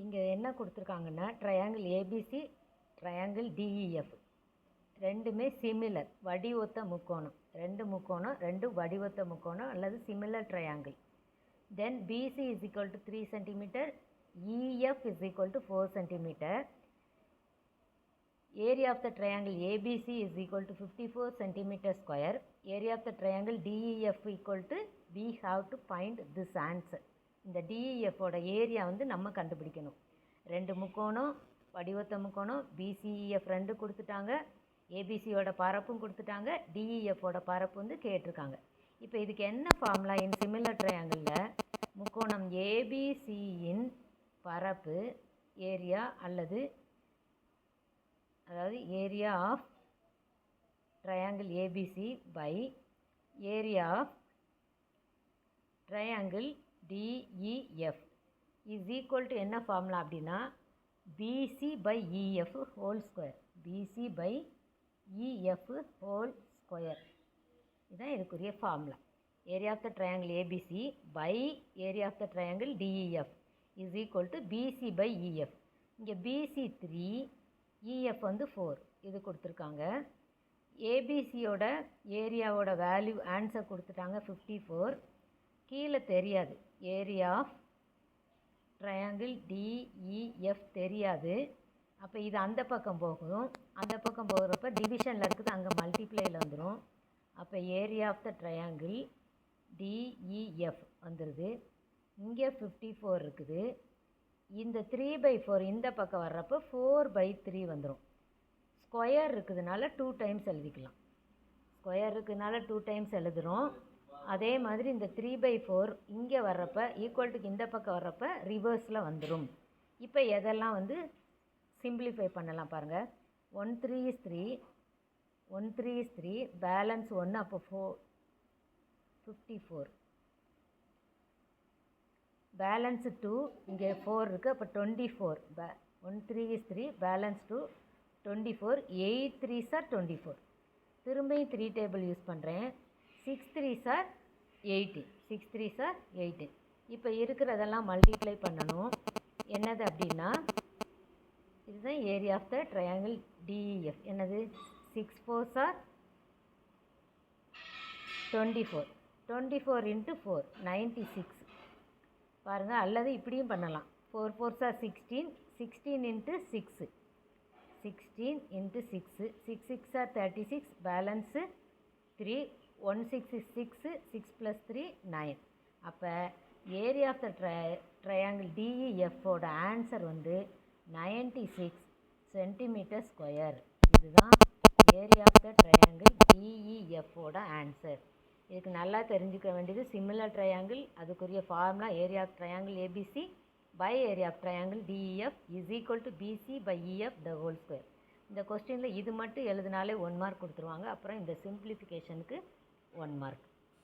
இங்கே என்ன கொடுத்துருக்காங்கன்னா ட்ரையாங்கிள் ஏபிசி ட்ரையாங்கிள் டிஇஎஃப் ரெண்டுமே சிமிலர் வடிவொத்த முக்கோணம். ரெண்டு வடிவொத்த முக்கோணம் அல்லது similar triangle. Then BC is equal to 3 centimetre, EF is equal to 4 centimetre. Area of the triangle ABC is equal to 54 centimeter square. Area of the triangle DEF equal to, we have to find this answer. இந்த DEF ஓட area வந்து நம்ம கண்டுபிடிக்கணும். ரெண்டு முக்கோணம் வடிவத்த முக்கோணம் BCEF ரெண்டு கொடுத்துட்டாங்க. ABCயோட பரப்பும் கொடுத்துட்டாங்க. DEFஓட பரப்பு வந்து கேட்டிருக்காங்க. இப்போ இதுக்கு என்ன ஃபார்முலா? இன் சிமிலர் ட்ரையாங்கிளில் முக்கோணம் ABCயின் பரப்பு ஏரியா அதாவது area of triangle ABC by area of triangle DEF is equal to என்ன ஃபார்முலா அப்படின்னா BC by EF whole square. BC by EF whole square இதுதான் இதுக்குரிய formula. Area of the triangle ABC by area of the triangle DEF is equal to BC by EF. இங்கே BC 3, EF வந்து 4 இது கொடுத்துருக்காங்க. ஏபிசியோட ஏரியாவோட value answer கொடுத்துட்டாங்க 54. கீழே தெரியாது area of triangle DEF தெரியாது. அப்போ இது அந்த பக்கம் போகும். அந்த பக்கம் போகிறப்ப டிவிஷனில் இருக்குது, அங்கே மல்டிப்ளையில் வந்துடும். அப்போ area of the triangle DEF வந்துடுது. இங்கே 54 இருக்குது. இந்த 3/4 இந்த பக்கம் வர்றப்போ 4/3 வந்துடும். ஸ்கொயர் இருக்குதுனால 2 டைம்ஸ் எழுதிக்கலாம். ஸ்கொயர் இருக்குதுனால 2 டைம்ஸ் எழுதுகிறோம். அதே மாதிரி இந்த 3/4 இங்கே வர்றப்போ ஈக்குவல்ட்டுக்கு இந்த பக்கம் வர்றப்போ ரிவர்ஸில் வந்துடும். இப்போ எதெல்லாம் வந்து சிம்பிளிஃபை பண்ணலாம் பாருங்கள். 1 3 is 3, 1 3 is 3, பேலன்ஸ் 1 அப்போ 4 54, பேலன்ஸ் 2 இங்கே 4 இருக்குது அப்போ 24. 1 3 is 3, பேலன்ஸ் 2 24, 8 3s are 24. திரும்பியும் 3 டேபிள் யூஸ் பண்ணுறேன். 6 3s are 18, 6 3s are 18. இப்போ இருக்கிறதெல்லாம் மல்டிப்ளை பண்ணணும். என்னது அப்படின்னா இதுதான் area of the triangle DEF. என்னது 6 4s are 24, 24 into 4 96 பாருங்கள். அல்லது இப்படியும் பண்ணலாம். 4 4s are 16, 16 into 6, 16 into 6, 6 6 are 36, balance 3, 1 6 is 6, 6 plus 3 9. அப்போ ஏரியா ஆஃப் த ட்ரையாங்கிள் டிஇஎஃபோட ஆன்சர் வந்து 96 சென்டிமீட்டர் ஸ்கொயர். இதுதான் ஏரியா ஆஃப் த ட்ரையாங்கிள் டிஇஎஃபோட ஆன்சர். இதுக்கு நல்லா தெரிஞ்சுக்க வேண்டியது சிமிலர் ட்ரையாங்கிள், அதுக்குரிய formula area of triangle ABC by area of triangle DEF is equal to BC by EF the whole square. இந்த கொஸ்டினில் இது மட்டும் எழுதினாலே 1 மார்க் கொடுத்துருவாங்க. அப்புறம் இந்த சிம்பிளிஃபிகேஷனுக்கு 1 மார்க்.